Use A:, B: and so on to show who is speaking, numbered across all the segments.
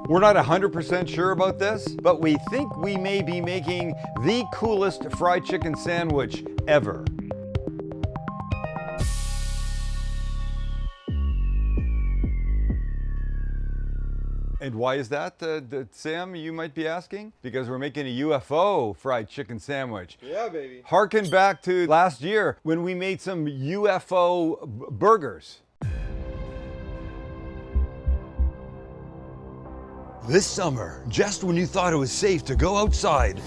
A: We're not 100% sure about this, but we think we may be making the coolest fried chicken sandwich ever. And why is that, Sam, you might be asking? Because we're making a UFO fried chicken sandwich.
B: Yeah, baby.
A: Harken back to last year when we made some UFO burgers. This summer, just when you thought it was safe to go outside,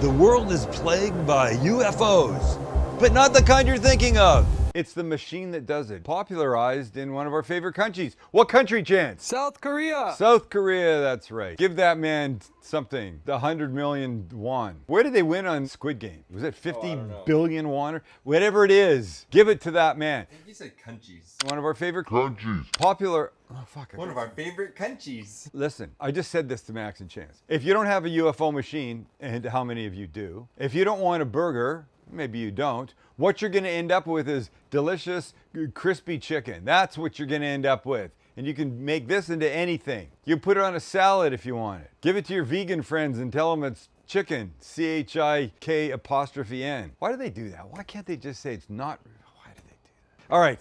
A: the world is plagued by UFOs, but not the kind you're thinking of. It's the machine that does it, popularized in one of our favorite countries. What country, Chance?
B: South Korea.
A: South Korea, that's right. Give that man something, the 100 million won. Where did they win on Squid Game? Was it 50 billion won? Whatever it is, give it to that man.
C: I think you said countries.
A: One of our favorite countries. Popular. Oh, fuck.
C: One of our favorite countries.
A: Listen, I just said this to Max and Chance. If you don't have a UFO machine, and how many of you do, if you don't want a burger, maybe you don't, what you're going to end up with is delicious, crispy chicken. That's what you're going to end up with. And you can make this into anything. You put it on a salad if you want it. Give it to your vegan friends and tell them it's chicken, CHIK''N. Why do they do that? Why can't they just say it's not? Why do they do that? All right,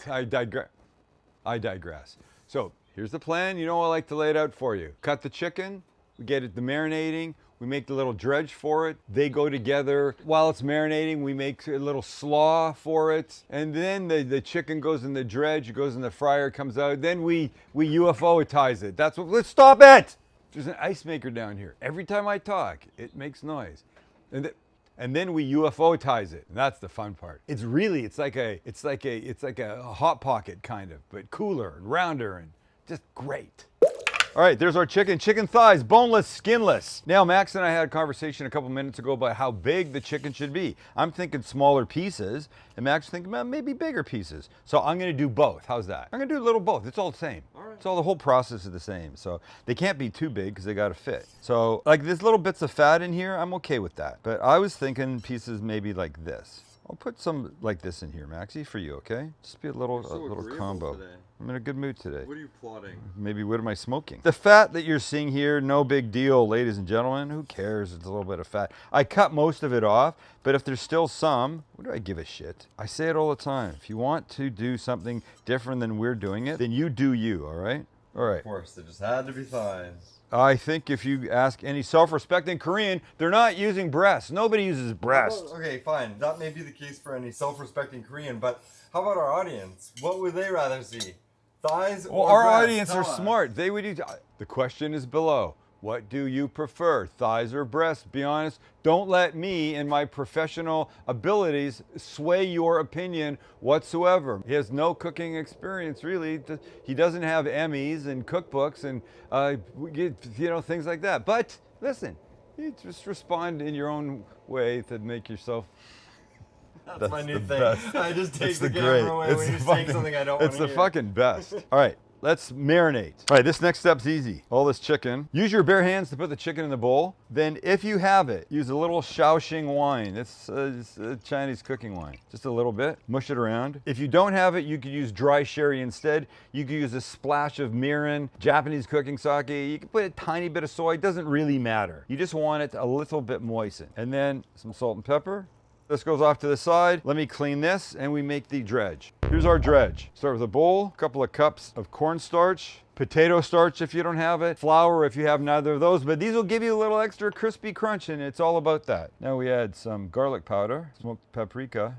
A: I digress. So here's the plan. You know, I like to lay it out for you. Cut the chicken, we get it the marinating, we make the little dredge for it. They go together. While it's marinating, we make a little slaw for it. And then the chicken goes in the dredge, it goes in the fryer, comes out. Then we UFO-tize it. That's what, let's stop it! There's an ice maker down here. Every time I talk, it makes noise. And then we UFO-tize it. And that's the fun part. It's like a Hot Pocket kind of, but cooler and rounder and just great. All right, there's our chicken. Chicken thighs, boneless, skinless. Now, Max and I had a conversation a couple minutes ago about how big the chicken should be. I'm thinking smaller pieces, and Max is thinking well, maybe bigger pieces. So I'm gonna do both. How's that? I'm gonna do a little both. It's all the same. All right. The whole process is the same. So they can't be too big because they gotta fit. So like there's little bits of fat in here, I'm okay with that. But I was thinking pieces maybe like this. I'll put some like this in here, Maxie, for you, okay? Just be a little combo. Today. I'm in a good mood today.
C: What are you plotting?
A: Maybe what am I smoking? The fat that you're seeing here, no big deal, ladies and gentlemen. Who cares? It's a little bit of fat. I cut most of it off, but if there's still some, what do I give a shit? I say it all the time. If you want to do something different than we're doing it, then you do you, all right? All right.
C: Of course, there just had to be thighs.
A: I think if you ask any self-respecting Korean, they're not using breasts. Nobody uses breasts.
C: Oh, okay, fine. That may be the case for any self-respecting Korean, but how about our audience? What would they rather see? Thighs or
A: our
C: breasts?
A: audience are smart. They would use. The question is below. What do you prefer, thighs or breasts? Be honest. Don't let me and my professional abilities sway your opinion whatsoever. He has no cooking experience, really. He doesn't have Emmys and cookbooks and things like that. But listen, you just respond in your own way to make yourself.
C: That's my new thing. Best. I just take the camera away when you say something I don't want to hear.
A: It's the fucking best. All right. Let's marinate. All right, this next step's easy. All this chicken. Use your bare hands to put the chicken in the bowl. Then if you have it, use a little Shaoxing wine. It's a Chinese cooking wine. Just a little bit. Mush it around. If you don't have it, you could use dry sherry instead. You could use a splash of mirin, Japanese cooking sake. You can put a tiny bit of soy. It doesn't really matter. You just want it a little bit moistened. And then some salt and pepper. This goes off to the side. Let me clean this and we make the dredge. Here's our dredge. Start with a bowl, a couple of cups of cornstarch, potato starch if you don't have it, flour if you have neither of those, but these will give you a little extra crispy crunch and it's all about that. Now we add some garlic powder, smoked paprika,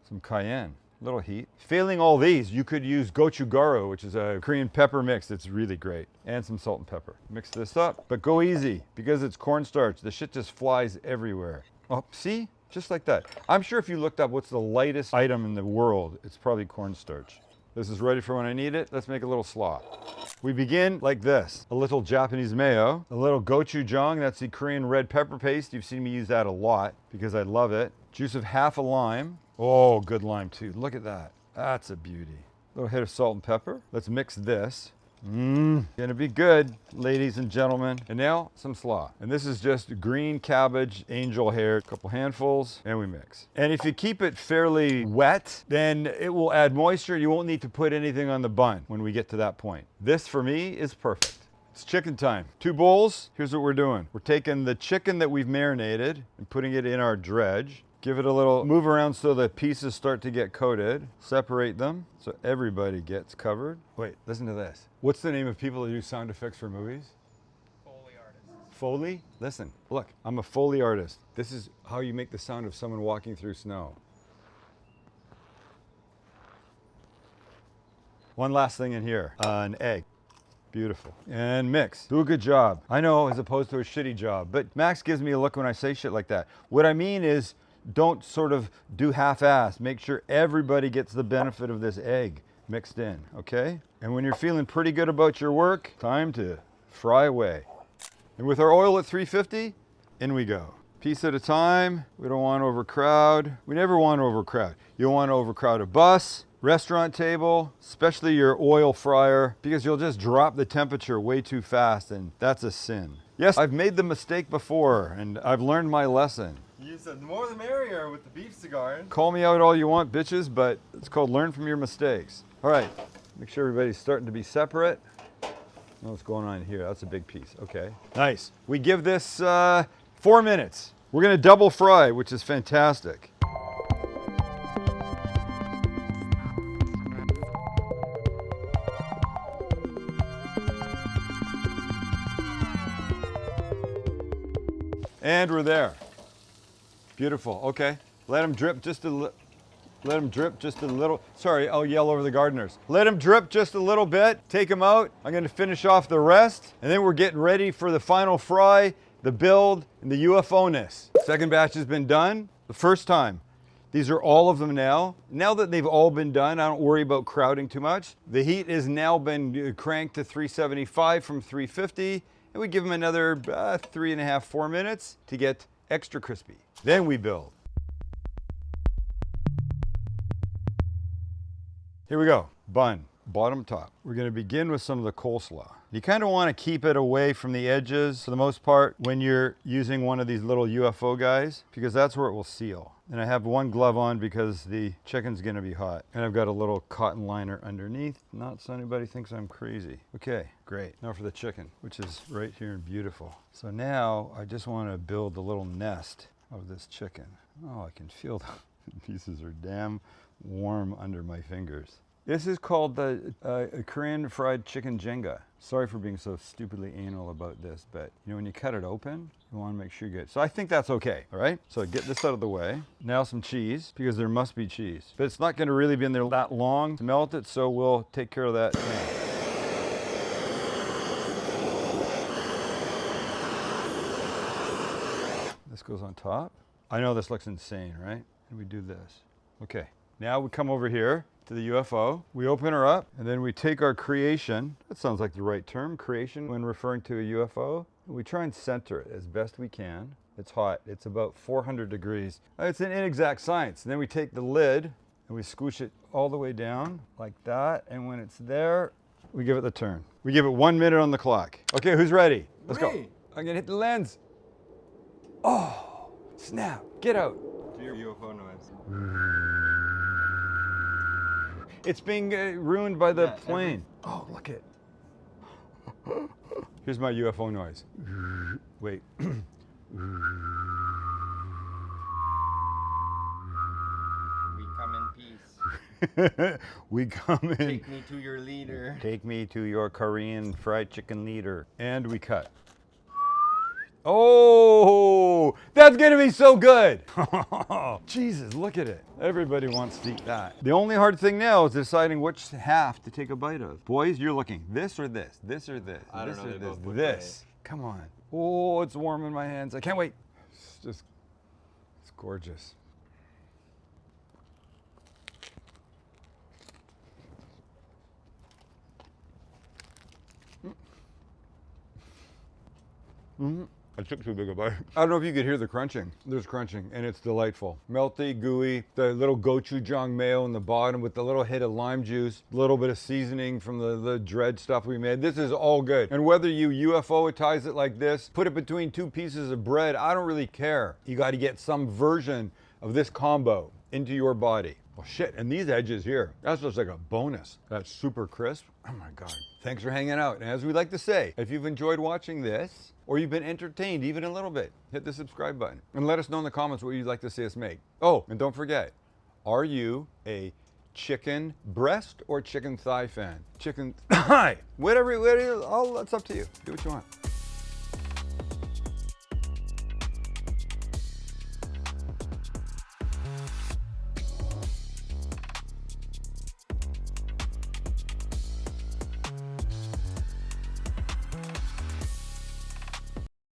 A: some cayenne, a little heat. Failing all these, you could use gochugaru, which is a Korean pepper mix that's really great, and some salt and pepper. Mix this up, but go easy because it's cornstarch. The shit just flies everywhere. Oh, see? Just like that. I'm sure if you looked up what's the lightest item in the world, it's probably cornstarch. This is ready for when I need it. Let's make a little slaw. We begin like this. A little Japanese mayo, a little gochujang, that's the Korean red pepper paste. You've seen me use that a lot because I love it. Juice of half a lime. Oh, good lime too. Look at that. That's a beauty. A little hit of salt and pepper. Let's mix this. Gonna be good, ladies and gentlemen. And now some slaw. And this is just green cabbage, angel hair, a couple handfuls, and we mix. And if you keep it fairly wet, then it will add moisture. You won't need to put anything on the bun when we get to that point. This for me is perfect. It's chicken time. 2 bowls. Here's what we're doing. We're taking the chicken that we've marinated and putting it in our dredge. Give it a little move around so the pieces start to get coated. Separate them so everybody gets covered. Wait, listen to this. What's the name of people that do sound effects for movies?
B: Foley artist.
A: Foley? Listen, look, I'm a Foley artist. This is how you make the sound of someone walking through snow. One last thing in here, an egg. Beautiful. And mix. Do a good job. I know, as opposed to a shitty job, but Max gives me a look when I say shit like that. What I mean is, don't sort of do half-assed. Make sure everybody gets the benefit of this egg mixed in, okay? And when you're feeling pretty good about your work, time to fry away. And with our oil at 350, in we go. Piece at a time. We don't want to overcrowd. We never want to overcrowd. You don't want to overcrowd a bus, restaurant table, especially your oil fryer, because you'll just drop the temperature way too fast, and that's a sin. Yes, I've made the mistake before, and I've learned my lesson.
C: You said more the merrier with the beef cigar.
A: Call me out all you want, bitches, but it's called learn from your mistakes. All right, make sure everybody's starting to be separate. Know what's going on here? That's a big piece. Okay, nice. We give this 4 minutes. We're gonna double fry, which is fantastic. And we're there. Beautiful. Okay. Let them drip just a little. Let them drip just a little. Sorry, I'll yell over the gardeners. Let them drip just a little bit. Take them out. I'm going to finish off the rest. And then we're getting ready for the final fry, the build, and the UFO-ness. Second batch has been done. The first time. These are all of them now. Now that they've all been done, I don't worry about crowding too much. The heat has now been cranked to 375 from 350. And we give them another 3.5, 4 minutes to get extra crispy. Then we build. Here we go, bun, bottom top. We're gonna begin with some of the coleslaw. You kind of want to keep it away from the edges for the most part when you're using one of these little UFO guys, because that's where it will seal. And I have one glove on because the chicken's gonna be hot. And I've got a little cotton liner underneath, not so anybody thinks I'm crazy. Okay, great. Now for the chicken, which is right here and beautiful. So now I just want to build a little nest of this chicken. Oh, I can feel the pieces are damn warm under my fingers. This is called the Korean fried chicken Jenga. Sorry for being so stupidly anal about this, but you know when you cut it open, you want to make sure you get. So I think that's okay, all right? So get this out of the way. Now some cheese, because there must be cheese. But it's not going to really be in there that long to melt it, so we'll take care of that now. This goes on top. I know this looks insane, right? And we do this. Okay, now we come over here to the UFO. We open her up, and then we take our creation. That sounds like the right term, creation, when referring to a UFO. We try and center it as best we can. It's hot. It's about 400 degrees. It's an inexact science. And then we take the lid, and we squish it all the way down like that. And when it's there, we give it the turn. We give it 1 minute on the clock. Okay, who's ready? Let's go. I'm gonna hit the lens. Oh, snap, get out.
C: Do your UFO noise.
A: It's being ruined by the plane. Oh, look it. Here's my UFO noise. Wait.
B: We come in peace.
A: We come in.
B: Take me to your leader.
A: Take me to your Korean fried chicken leader. And we cut. Oh, that's gonna be so good. Jesus, look at it. Everybody wants to eat that. The only hard thing now is deciding which half to take a bite of. Boys, you're looking this or this, this or this,
C: I don't
A: this
C: know,
A: or
C: they
A: this,
C: both look
A: this. Come on. Oh, it's warm in my hands. I can't wait. It's gorgeous. Mm-hmm. I took too big a bite. I don't know if you could hear the crunching. There's crunching, and it's delightful. Melty, gooey, the little gochujang mayo in the bottom with the little hit of lime juice, a little bit of seasoning from the Dredge stuff we made. This is all good. And whether you UFO-itize it like this, put it between 2 pieces of bread, I don't really care. You got to get some version of this combo into your body. Oh shit, and these edges here, that's just like a bonus. That's super crisp. Oh my God. Thanks for hanging out. And as we like to say, if you've enjoyed watching this, or you've been entertained even a little bit, hit the subscribe button and let us know in the comments what you'd like to see us make. Oh, and don't forget, are you a chicken breast or chicken thigh fan? Chicken thigh, whatever, it's up to you. Do what you want.